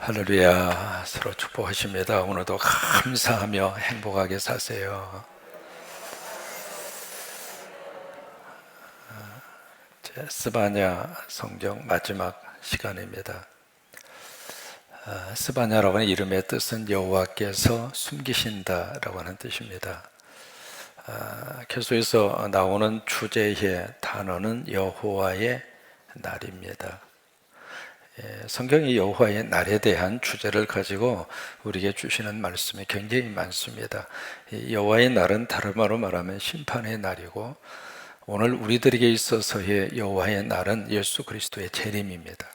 할렐루야. 서로 축복하십니다. 오늘도 감사하며 행복하게 사세요. 스바냐 성경 마지막 시간입니다. 스바냐라고 하는 이름의 뜻은 여호와께서 숨기신다라고 하는 뜻입니다. 계속해서 나오는 주제의 단어는 여호와의 날입니다. 성경이 여호와의 날에 대한 주제를 가지고 우리에게 주시는 말씀이 굉장히 많습니다. 여호와의 날은 다른 말로 말하면 심판의 날이고, 오늘 우리들에게 있어서의 여호와의 날은 예수 그리스도의 재림입니다.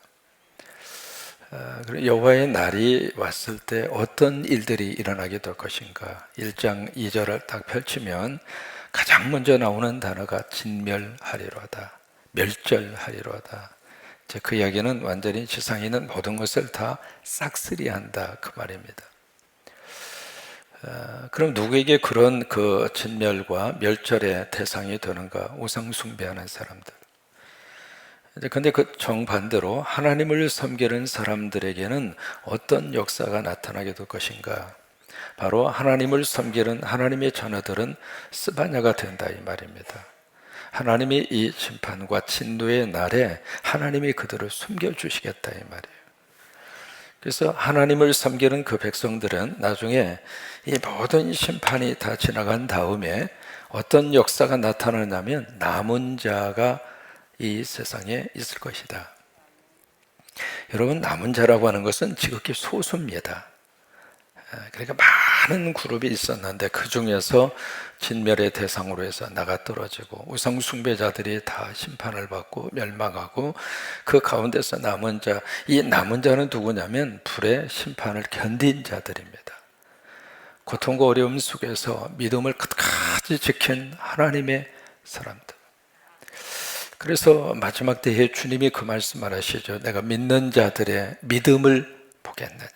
여호와의 날이 왔을 때 어떤 일들이 일어나게 될 것인가, 1장 2절을 딱 펼치면 가장 먼저 나오는 단어가 진멸하리로다, 멸절하리로다. 그 이야기는 완전히 지상에 있는 모든 것을 다 싹쓸이한다, 그 말입니다. 그럼 누구에게 그런 그 진멸과 멸절의 대상이 되는가? 우상 숭배하는 사람들. 근데 그 정반대로 하나님을 섬기는 사람들에게는 어떤 역사가 나타나게 될 것인가? 바로 하나님을 섬기는 하나님의 자녀들은 스바냐가 된다, 이 말입니다. 하나님이 이 심판과 진노의 날에 하나님이 그들을 숨겨주시겠다, 이 말이에요. 그래서 하나님을 섬기는 그 백성들은 나중에 이 모든 심판이 다 지나간 다음에 어떤 역사가 나타나냐면 남은 자가 이 세상에 있을 것이다. 여러분, 남은 자라고 하는 것은 지극히 소수입니다. 그러니까 많은 그룹이 있었는데 그 중에서 진멸의 대상으로 해서 나가 떨어지고 우상 숭배자들이 다 심판을 받고 멸망하고, 그 가운데서 남은 자, 이 남은 자는 누구냐면 불의 심판을 견딘 자들입니다. 고통과 어려움 속에서 믿음을 끝까지 지킨 하나님의 사람들. 그래서 마지막 때에 주님이 그 말씀을 하시죠. 내가 믿는 자들의 믿음을 보겠느냐.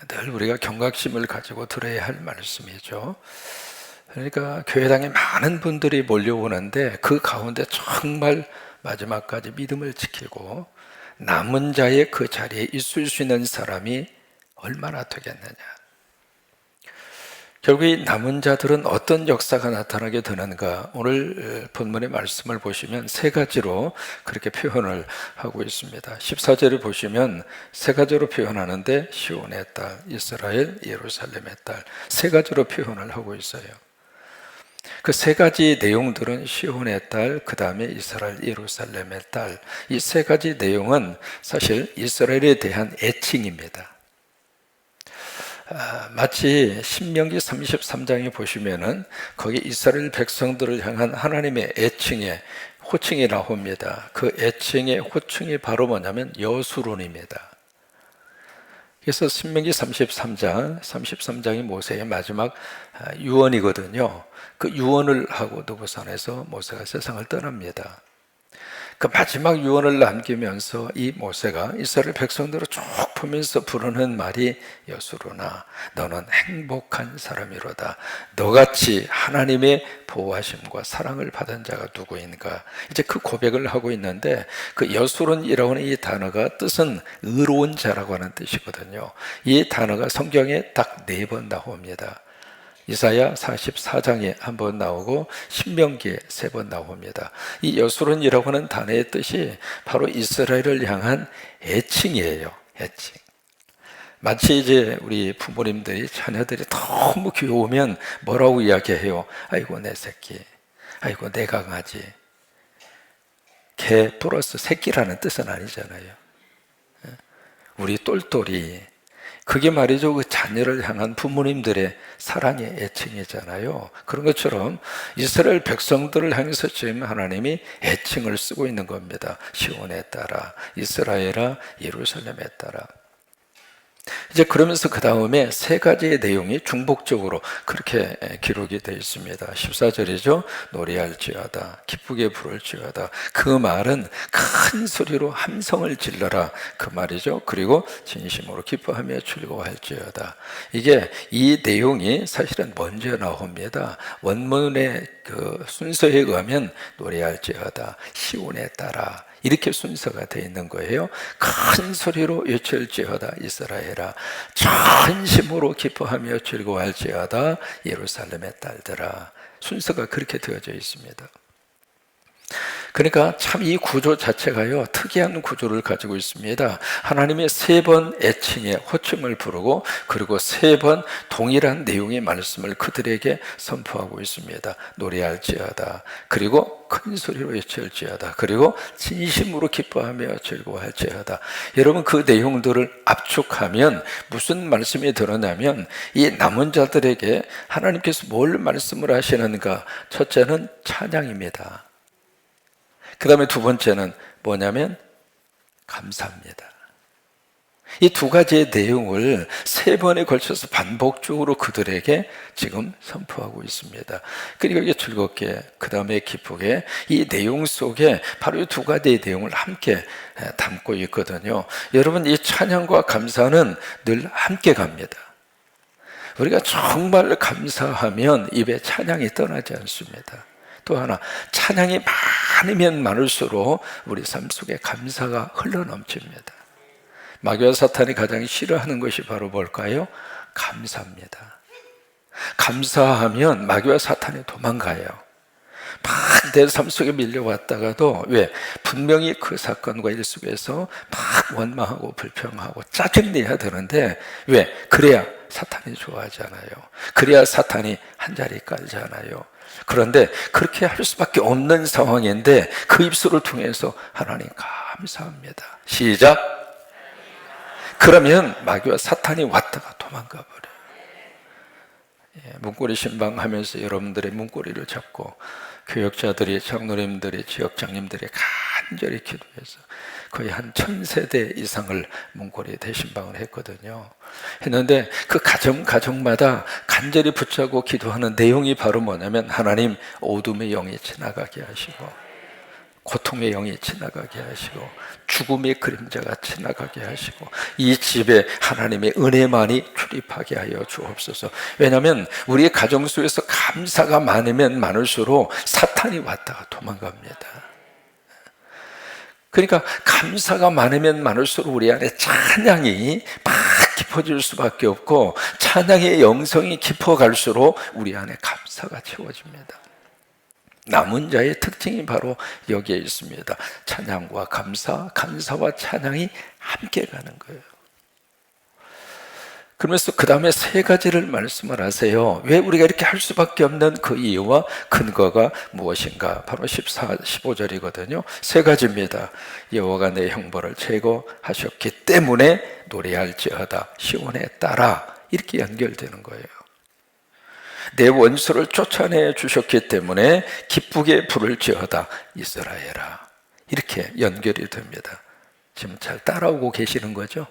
늘 우리가 경각심을 가지고 들어야 할 말씀이죠. 그러니까 교회당에 많은 분들이 몰려오는데 그 가운데 정말 마지막까지 믿음을 지키고 남은 자의 그 자리에 있을 수 있는 사람이 얼마나 되겠느냐. 결국 이 남은 자들은 어떤 역사가 나타나게 되는가? 오늘 본문의 말씀을 보시면 세 가지로 그렇게 표현을 하고 있습니다. 14절을 보시면 세 가지로 표현하는데 시온의 딸, 이스라엘, 예루살렘의 딸, 세 가지로 표현을 하고 있어요. 그 세 가지 내용들은 시온의 딸, 그 다음에 이스라엘, 예루살렘의 딸, 이 세 가지 내용은 사실 이스라엘에 대한 애칭입니다. 마치 신명기 33장에 보시면은 거기 이스라엘 백성들을 향한 하나님의 애칭의 호칭이 나옵니다. 그 애칭의 호칭이 바로 뭐냐면 여수론입니다. 그래서 신명기 33장이 모세의 마지막 유언이거든요. 그 유언을 하고 느고산에서 모세가 세상을 떠납니다. 그 마지막 유언을 남기면서 이 모세가 이스라엘 백성들을 쭉 보면서 부르는 말이 여수로나 너는 행복한 사람이로다. 너같이 하나님의 보호하심과 사랑을 받은 자가 누구인가. 이제 그 고백을 하고 있는데, 그 여수론이라고 하는 이 단어가 뜻은 의로운 자라고 하는 뜻이거든요. 이 단어가 성경에 딱 4번 나옵니다. 이사야 44장에 한 번 나오고 신명기에 3번 나옵니다. 이 여수론이라고 하는 단어의 뜻이 바로 이스라엘을 향한 애칭이에요. 애칭. 마치 이제 우리 부모님들이 자녀들이 너무 귀여우면 뭐라고 이야기해요? 아이고 내 새끼, 아이고 내 강아지. 개 플러스 새끼라는 뜻은 아니잖아요. 우리 똘똘이. 그게 말이죠, 그 자녀를 향한 부모님들의 사랑의 애칭이잖아요. 그런 것처럼 이스라엘 백성들을 향해서 지금 하나님이 애칭을 쓰고 있는 겁니다. 시온에 따라, 이스라엘아, 예루살렘에 따라. 이제 그러면서 그 다음에 세 가지의 내용이 중복적으로 그렇게 기록이 되어 있습니다. 14절이죠. 노래할지어다, 기쁘게 부를지어다. 그 말은 큰 소리로 함성을 질러라, 그 말이죠. 그리고 진심으로 기뻐하며 즐거워할지어다. 이게 이 내용이 사실은 먼저 나옵니다. 원문의 그 순서에 의하면 노래할지어다, 시온에 따라, 이렇게 순서가 되어 있는 거예요. 큰 소리로 외칠지어다 이스라엘아, 전심으로 기뻐하며 즐거워할지어다 예루살렘의 딸들아. 순서가 그렇게 되어져 있습니다. 그러니까 참 이 구조 자체가요, 특이한 구조를 가지고 있습니다. 하나님이 3번 애칭의 호칭을 부르고, 그리고 3번 동일한 내용의 말씀을 그들에게 선포하고 있습니다. 노래할지어다, 그리고 큰 소리로 외칠지어다, 그리고 진심으로 기뻐하며 즐거워할지어다. 여러분, 그 내용들을 압축하면 무슨 말씀이 드러나면, 이 남은 자들에게 하나님께서 뭘 말씀을 하시는가? 첫째는 찬양입니다. 그 다음에 두 번째는 뭐냐면 감사합니다. 이 두 가지의 내용을 3번에 걸쳐서 반복적으로 그들에게 지금 선포하고 있습니다. 그리고 이게 즐겁게, 그 다음에 기쁘게, 이 내용 속에 바로 이 두 가지의 내용을 함께 담고 있거든요. 여러분, 이 찬양과 감사는 늘 함께 갑니다. 우리가 정말 감사하면 입에 찬양이 떠나지 않습니다. 또 하나, 찬양이 많으면 많을수록 우리 삶 속에 감사가 흘러넘칩니다. 마귀와 사탄이 가장 싫어하는 것이 바로 뭘까요? 감사입니다. 감사하면 마귀와 사탄이 도망가요. 막 내 삶 속에 밀려왔다가도, 왜? 분명히 그 사건과 일 속에서 막 원망하고 불평하고 짜증내야 되는데, 왜? 그래야 사탄이 좋아하잖아요. 그래야 사탄이 한 자리 깔잖아요. 그런데 그렇게 할 수밖에 없는 상황인데, 그 입술을 통해서 하나님 감사합니다. 시작. 그러면 마귀와 사탄이 왔다가 도망가 버려요. 문고리 신방하면서 여러분들의 문고리를 잡고 교역자들이, 장로님들이, 지역장님들이 간절히 기도해서 거의 한 1000세대 이상을 문고리에 대신방을 했거든요. 했는데 그 가정마다 간절히 붙잡고 기도하는 내용이 바로 뭐냐면, 하나님 어둠의 영이 지나가게 하시고, 고통의 영이 지나가게 하시고, 죽음의 그림자가 지나가게 하시고, 이 집에 하나님의 은혜만이 출입하게 하여 주옵소서. 왜냐하면 우리의 가정 속에서 감사가 많으면 많을수록 사탄이 왔다가 도망갑니다. 그러니까 감사가 많으면 많을수록 우리 안에 찬양이 막 깊어질 수밖에 없고, 찬양의 영성이 깊어갈수록 우리 안에 감사가 채워집니다. 남은 자의 특징이 바로 여기에 있습니다. 찬양과 감사, 감사와 찬양이 함께 가는 거예요. 그러면서 그 다음에 3가지를 말씀을 하세요. 왜 우리가 이렇게 할 수밖에 없는 그 이유와 근거가 무엇인가? 바로 15절이거든요. 3가지입니다. 여호와가 내 형벌을 제거하셨기 때문에 노래할지어다, 시온에 따라, 이렇게 연결되는 거예요. 내 원수를 쫓아내 주셨기 때문에 기쁘게 부를지어다 이스라엘아, 이렇게 연결이 됩니다. 지금 잘 따라오고 계시는 거죠?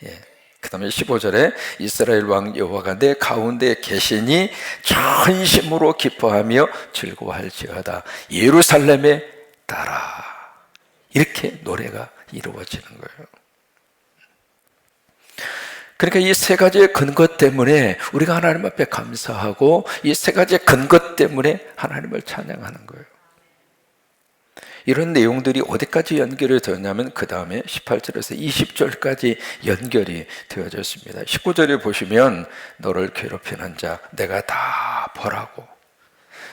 예. 그 다음에 15절에 이스라엘 왕 여호와가 내 가운데 계시니 전심으로 기뻐하며 즐거워할지어다 예루살렘에 따라, 이렇게 노래가 이루어지는 거예요. 그러니까 이 3가지의 근거 때문에 우리가 하나님 앞에 감사하고, 이 3가지의 근거 때문에 하나님을 찬양하는 거예요. 이런 내용들이 어디까지 연결이 되었냐면 그 다음에 18절에서 20절까지 연결이 되어졌습니다. 19절에 보시면 너를 괴롭히는 자 내가 다 벌하고,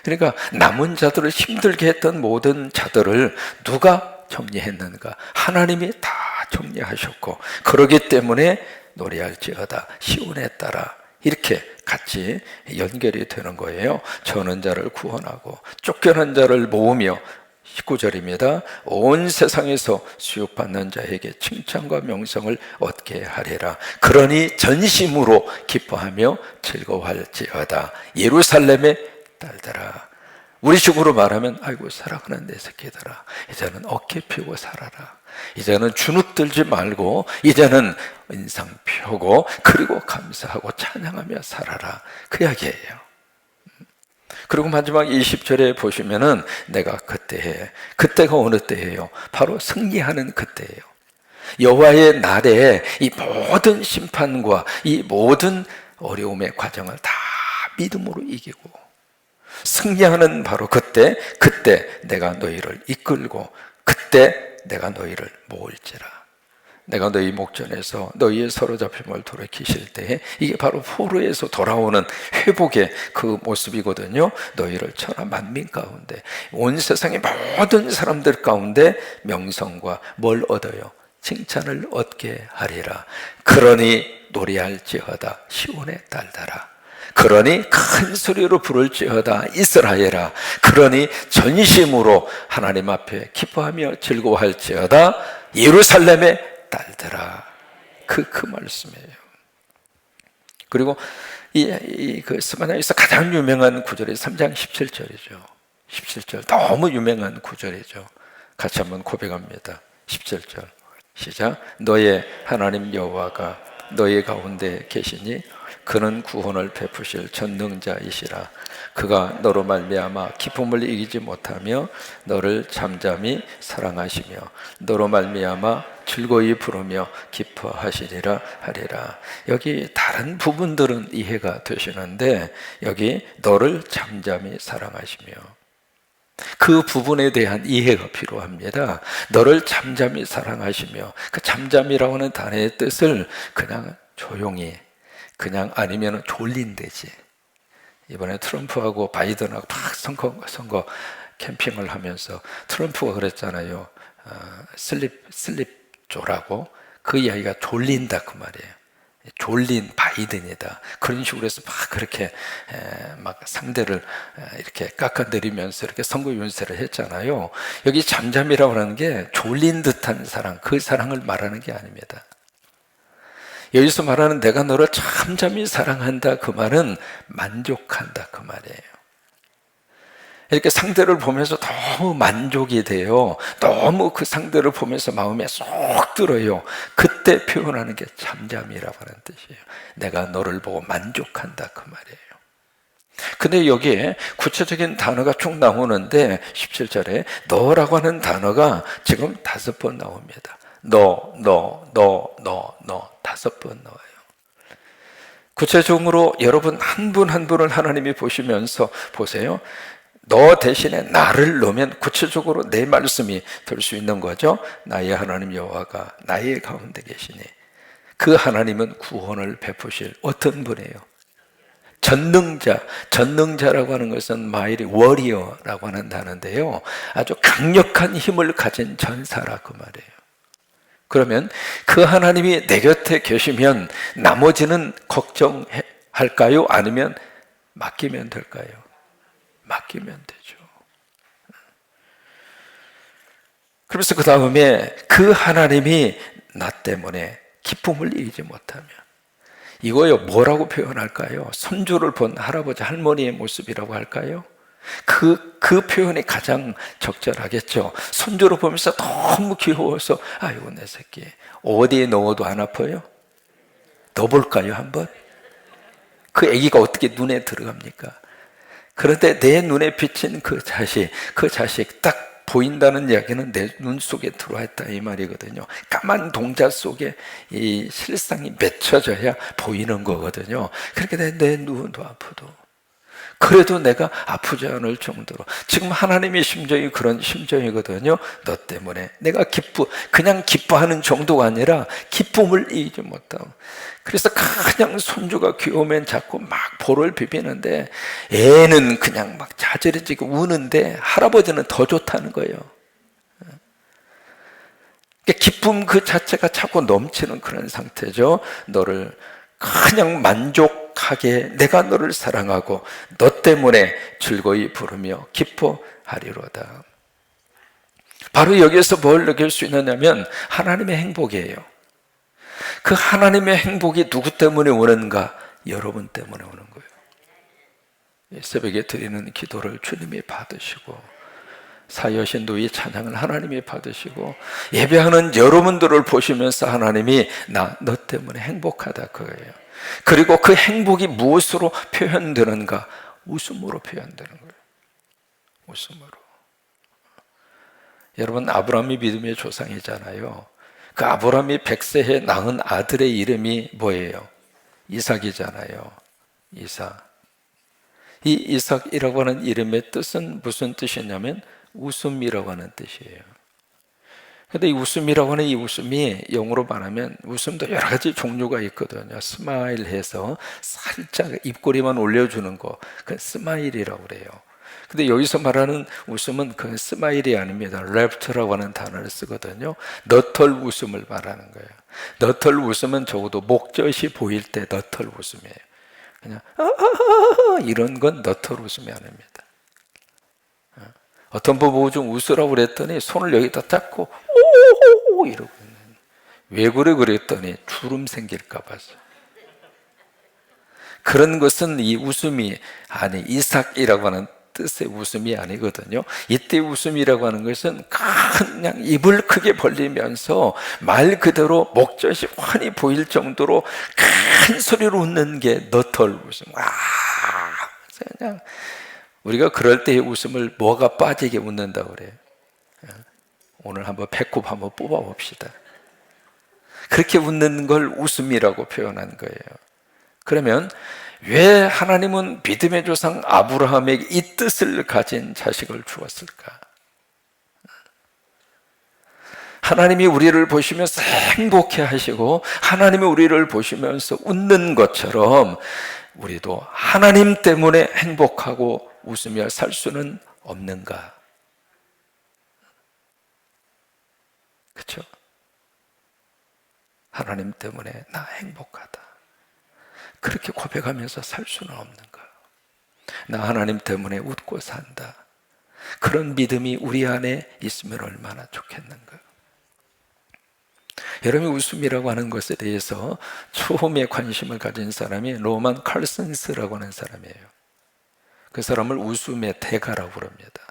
그러니까 남은 자들을 힘들게 했던 모든 자들을 누가 정리했는가? 하나님이 다 정리하셨고, 그러기 때문에 노래할지어다 시온에 따라, 이렇게 같이 연결이 되는 거예요. 저는 자를 구원하고 쫓겨난 자를 모으며, 19절입니다. 온 세상에서 수욕받는 자에게 칭찬과 명성을 얻게 하리라. 그러니 전심으로 기뻐하며 즐거워할지어다 예루살렘의 딸들아. 우리 식으로 말하면, 아이고 사랑하는 내 새끼들아, 이제는 어깨 펴고 살아라. 이제는 주눅 들지 말고, 이제는 인상 펴고, 그리고 감사하고 찬양하며 살아라, 그 이야기예요. 그리고 마지막 20절에 보시면은 내가 그때에, 그때가 어느 때예요? 바로 승리하는 그때예요. 여호와의 날에 이 모든 심판과 이 모든 어려움의 과정을 다 믿음으로 이기고 승리하는 바로 그때 내가 너희를 이끌고, 그때 내가 너희를 모을지라. 내가 너희 목전에서 너희의 사로잡힘을 돌이키실 때에 이게 바로 포로에서 돌아오는 회복의 그 모습이거든요. 너희를 천하 만민 가운데, 온 세상의 모든 사람들 가운데 명성과 뭘 얻어요? 칭찬을 얻게 하리라. 그러니 노래할지어다 시온의 딸들아. 그러니 큰 소리로 부를지어다 이스라엘아. 그러니 전심으로 하나님 앞에 기뻐하며 즐거워할지어다 예루살렘의 딸들아. 그 말씀이에요. 그리고 그 스바냐에서 가장 유명한 구절이 3장 17절이죠. 17절 너무 유명한 구절이죠. 같이 한번 고백합니다. 17절 시작. 너의 하나님 여호와가 너희 가운데 계시니 그는 구원을 베푸실 전능자이시라. 그가 너로 말미암아 기쁨을 이기지 못하며 너를 잠잠히 사랑하시며 너로 말미암아 즐거이 부르며 기뻐하시리라 하리라. 여기 다른 부분들은 이해가 되시는데 여기 너를 잠잠히 사랑하시며, 그 부분에 대한 이해가 필요합니다. 너를 잠잠히 사랑하시며, 그 잠잠이라고 하는 단어의 뜻을 그냥 조용히, 그냥 아니면 졸린대지. 이번에 트럼프하고 바이든하고 막 선거 캠핑을 하면서 트럼프가 그랬잖아요. 슬립 조라고. 그 이야기가 졸린다 그 말이에요. 졸린 바이든이다. 그런 식으로 해서 막 그렇게 막 상대를 이렇게 깎아내리면서 이렇게 선거 윤세를 했잖아요. 여기 잠잠이라고 하는 게 졸린 듯한 사랑, 그 사랑을 말하는 게 아닙니다. 여기서 말하는 내가 너를 잠잠히 사랑한다 그 말은 만족한다 그 말이에요. 이렇게 상대를 보면서 너무 만족이 돼요. 너무 그 상대를 보면서 마음에 쏙 들어요. 그때 표현하는 게 잠잠이라고 하는 뜻이에요. 내가 너를 보고 만족한다 그 말이에요. 근데 여기에 구체적인 단어가 쭉 나오는데 17절에 너라고 하는 단어가 지금 5번 나옵니다. 너 5번 나와요. 구체적으로 여러분 한 분 한 분을 하나님이 보시면서 보세요. 너 대신에 나를 넣으면 구체적으로 내 말씀이 될 수 있는 거죠. 나의 하나님 여호와가 나의 가운데 계시니 그 하나님은 구원을 베푸실 어떤 분이에요? 전능자라고 하는 것은 마이리 워리어라고 하는 단어인데요, 아주 강력한 힘을 가진 전사라 그 말이에요. 그러면 그 하나님이 내 곁에 계시면 나머지는 걱정할까요? 아니면 맡기면 될까요? 맡기면 되죠. 그래서 그 다음에 그 하나님이 나 때문에 기쁨을 이기지 못하면, 이거요 뭐라고 표현할까요? 손주를 본 할아버지 할머니의 모습이라고 할까요? 그 표현이 가장 적절하겠죠. 손주를 보면서 너무 귀여워서 아이고 내 새끼 어디에 넣어도 안 아파요? 넣어볼까요 한번? 그 아기가 어떻게 눈에 들어갑니까? 그런데 내 눈에 비친 그 자식 딱 보인다는 이야기는 내 눈 속에 들어와 있다 이 말이거든요. 까만 동자 속에 이 실상이 맺혀져야 보이는 거거든요. 그렇게 내 눈도 아프도 그래도 내가 아프지 않을 정도로 지금 하나님의 심정이 그런 심정이거든요. 너 때문에 내가 그냥 기뻐하는 정도가 아니라 기쁨을 이기지 못하고, 그래서 그냥 손주가 귀여우면 자꾸 막 볼을 비비는데 애는 그냥 막 자지러지고 우는데 할아버지는 더 좋다는 거예요. 기쁨 그 자체가 자꾸 넘치는 그런 상태죠. 너를 그냥 만족하게 내가 너를 사랑하고 너 때문에 즐거이 부르며 기뻐하리로다. 바로 여기에서 뭘 느낄 수 있느냐면 하나님의 행복이에요. 그 하나님의 행복이 누구 때문에 오는가? 여러분 때문에 오는 거예요. 새벽에 드리는 기도를 주님이 받으시고 사여신 노의 찬양을 하나님이 받으시고 예배하는 여러분들을 보시면서 하나님이 너 때문에 행복하다 그거예요. 그리고 그 행복이 무엇으로 표현되는가? 웃음으로 표현되는 거예요. 웃음으로. 여러분 아브라함이 믿음의 조상이잖아요. 그 아브라함이 100세에 낳은 아들의 이름이 뭐예요? 이삭이잖아요. 이삭. 이 이삭이라고 하는 이름의 뜻은 무슨 뜻이냐면 웃음이라고 하는 뜻이에요. 근데 이 웃음이라고 하는 이 웃음이 영어로 말하면 웃음도 여러 가지 종류가 있거든요. 스마일 해서 살짝 입꼬리만 올려주는 거, 그 스마일이라고 그래요. 근데 여기서 말하는 웃음은 그 스마일이 아닙니다. 랩트라고 하는 단어를 쓰거든요. 너털 웃음을 말하는 거예요. 너털 웃음은 적어도 목젖이 보일 때 너털 웃음이에요. 그냥 이런 건 너털 웃음이 아닙니다. 어떤 분 보고 좀 웃으라고 그랬더니 손을 여기다 잡고 오오오 이러고 있는. 왜 그래 그랬더니 주름 생길까 봐서. 그런 것은 이 웃음이 아니 이삭이라고 하는 뜻의 웃음이 아니거든요. 이때 웃음이라고 하는 것은 그냥 입을 크게 벌리면서 말 그대로 목젖이 환히 보일 정도로 큰 소리로 웃는 게 너털 웃음. 그냥 우리가 그럴 때의 웃음을 뭐가 빠지게 웃는다고 그래요. 오늘 한번 배꼽 한번 뽑아 봅시다. 그렇게 웃는 걸 웃음이라고 표현한 거예요. 그러면 왜 하나님은 믿음의 조상 아브라함에게 이 뜻을 가진 자식을 주었을까? 하나님이 우리를 보시면서 행복해 하시고 하나님이 우리를 보시면서 웃는 것처럼 우리도 하나님 때문에 행복하고 웃으며 살 수는 없는가? 그렇죠? 하나님 때문에 나 행복하다. 그렇게 고백하면서 살 수는 없는가? 나 하나님 때문에 웃고 산다. 그런 믿음이 우리 안에 있으면 얼마나 좋겠는가? 여러분이 웃음이라고 하는 것에 대해서 처음에 관심을 가진 사람이 로만 칼슨스라고 하는 사람이에요. 그 사람을 웃음의 대가라고 부릅니다.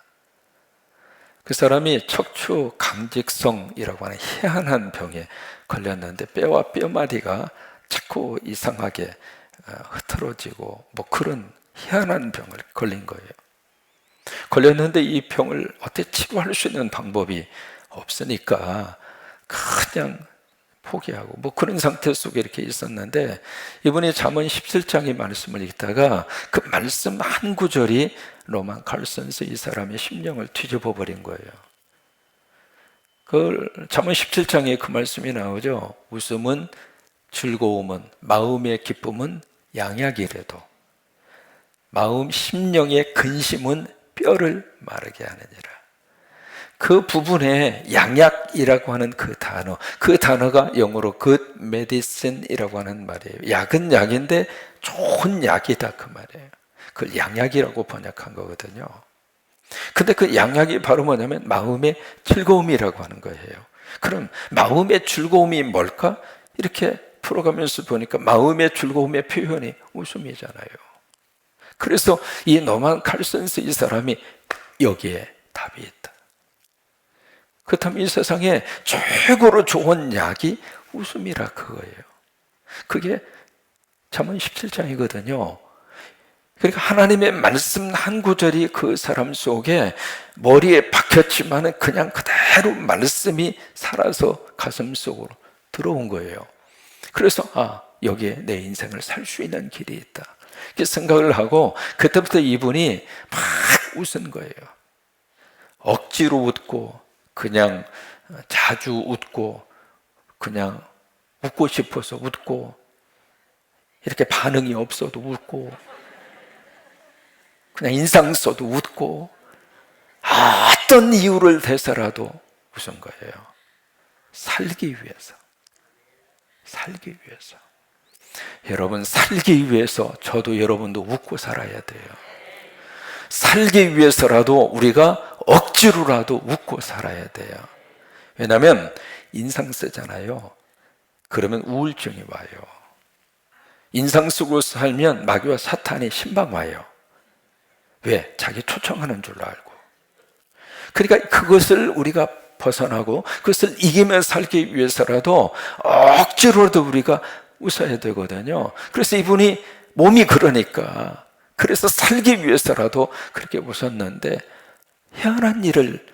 그 사람이 척추 강직성이라고 하는 희한한 병에 걸렸는데 뼈와 뼈마디가 자꾸 이상하게 흐트러지고 뭐 그런 희한한 병을 걸린 거예요. 걸렸는데 이 병을 어떻게 치료할 수 있는 방법이 없으니까 그냥 포기하고 뭐 그런 상태 속에 이렇게 있었는데 이분이 잠언 17장의 말씀을 읽다가 그 말씀 한 구절이 로만 칼슨스 이 사람의 심령을 뒤집어 버린 거예요. 그 잠언 17장에 그 말씀이 나오죠. 웃음은 즐거움은 마음의 기쁨은 양약이래도 마음 심령의 근심은 뼈를 마르게 하느니라. 그 부분에 양약이라고 하는 그 단어가 영어로 good medicine이라고 하는 말이에요. 약은 약인데 좋은 약이다 그 말이에요. 그걸 양약이라고 번역한 거거든요. 근데 그 양약이 바로 뭐냐면 마음의 즐거움이라고 하는 거예요. 그럼 마음의 즐거움이 뭘까? 이렇게 풀어가면서 보니까 마음의 즐거움의 표현이 웃음이잖아요. 그래서 이 노만 칼슨스 이 사람이 여기에 답이 있다. 그렇다면 이 세상에 최고로 좋은 약이 웃음이라 그거예요. 그게 잠언 17장이거든요. 그러니까 하나님의 말씀 한 구절이 그 사람 속에 머리에 박혔지만 그냥 그대로 말씀이 살아서 가슴 속으로 들어온 거예요. 그래서 여기에 내 인생을 살 수 있는 길이 있다 이렇게 생각을 하고 그때부터 이분이 막 웃은 거예요. 억지로 웃고 그냥 자주 웃고 그냥 웃고 싶어서 웃고 이렇게 반응이 없어도 웃고 그냥 인상 써도 웃고 어떤 이유를 대서라도 웃은 거예요. 살기 위해서. 여러분 살기 위해서 저도 여러분도 웃고 살아야 돼요. 살기 위해서라도 우리가 억지로라도 웃고 살아야 돼요. 왜냐하면 인상 쓰잖아요. 그러면 우울증이 와요. 인상 쓰고 살면 마귀와 사탄이 신방 와요. 왜? 자기 초청하는 줄 알고. 그러니까 그것을 우리가 벗어나고 그것을 이기며 살기 위해서라도 억지로라도 우리가 웃어야 되거든요. 그래서 이분이 몸이 그러니까 그래서 살기 위해서라도 그렇게 웃었는데 희한한 일을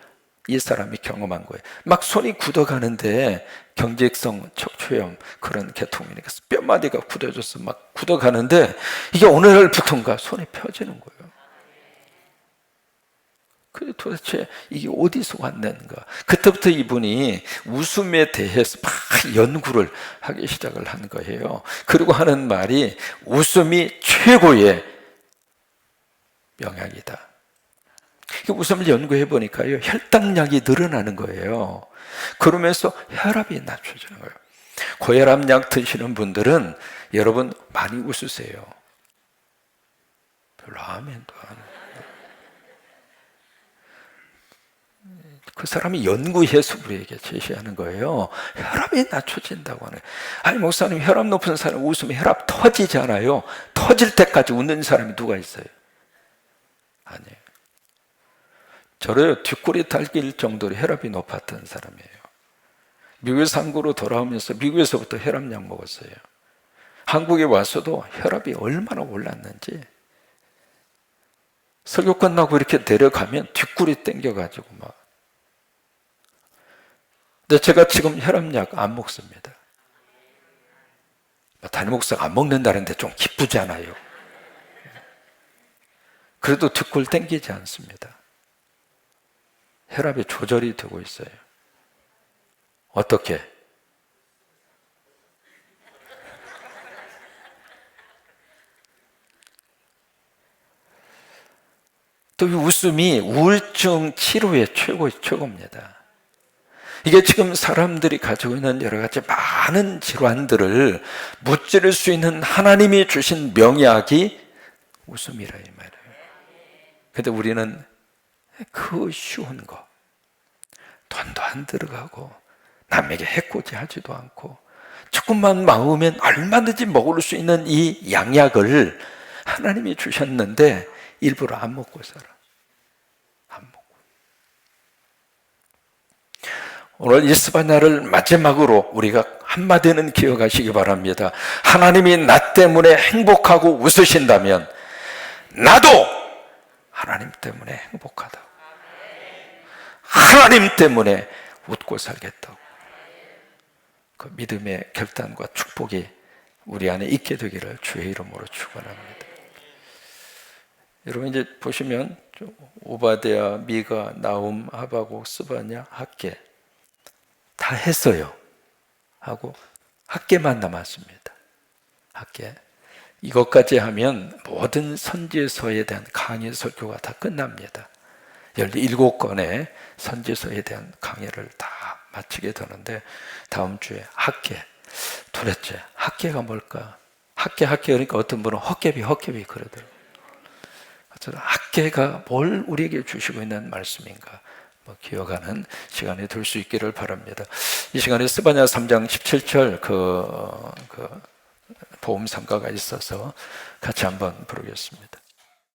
이 사람이 경험한 거예요. 막 손이 굳어가는데 경직성 척추염 그런 계통이니까 뼈마디가 굳어져서 막 굳어가는데 이게 어느 날부터인가 손이 펴지는 거예요. 그 도대체 이게 어디서 왔는가? 그때부터 이분이 웃음에 대해서 막 연구를 하기 시작을 한 거예요. 그리고 하는 말이 웃음이 최고의 영양이다. 웃음을 연구해 보니까요, 혈당량이 늘어나는 거예요. 그러면서 혈압이 낮춰지는 거예요. 고혈압약 드시는 분들은 여러분 많이 웃으세요. 별로 아멘도 안 해요. 그 사람이 연구해서 우리에게 제시하는 거예요. 혈압이 낮춰진다고 하는 거예요. 아니 목사님, 혈압 높은 사람 웃으면 혈압 터지잖아요. 터질 때까지 웃는 사람이 누가 있어요? 아니에요. 저를 뒷골이 달길 정도로 혈압이 높았던 사람이에요. 미국에서 한국으로 돌아오면서 미국에서부터 혈압약 먹었어요. 한국에 와서도 혈압이 얼마나 올랐는지, 설교 끝나고 이렇게 내려가면 뒷골이 땡겨가지고 막. 근데 제가 지금 혈압약 안 먹습니다. 담임 목사가 안 먹는다는데 좀 기쁘잖아요. 그래도 뒷골 땡기지 않습니다. 혈압이 조절이 되고 있어요. 어떻게? 또 이 웃음이 우울증 치료의 최고입니다. 이게 지금 사람들이 가지고 있는 여러 가지 많은 질환들을 무찌를 수 있는 하나님이 주신 명약이 웃음이라 이 말이에요. 근데 우리는 그 쉬운 거, 돈도 안 들어가고 남에게 해코지 하지도 않고 조금만 마으면 얼마든지 먹을 수 있는 이 양약을 하나님이 주셨는데 일부러 안 먹고 살아. 안 먹고. 오늘 이스바냐를 마지막으로 우리가 한마디는 기억하시기 바랍니다. 하나님이 나 때문에 행복하고 웃으신다면 나도 하나님 때문에 행복하다. 하나님 때문에 웃고 살겠다고. 그 믿음의 결단과 축복이 우리 안에 있게 되기를 주의 이름으로 축원합니다. 여러분 이제 보시면 오바댜, 미가, 나훔, 하박국, 스바냐, 학개 다 했어요. 하고 학개만 남았습니다. 학개. 이것까지 하면 모든 선지서에 대한 강의 설교가 다 끝납니다. 17권의 선지서에 대한 강의를 다 마치게 되는데 다음 주에 학개, 도대체 학개가 뭘까? 학개 그러니까 어떤 분은 헛개비 그러더라고요. 학개가 뭘 우리에게 주시고 있는 말씀인가 기억하는 시간이 될 수 있기를 바랍니다. 이 시간에 스바냐 3장 17절 그 보험 상가가 있어서 같이 한번 부르겠습니다.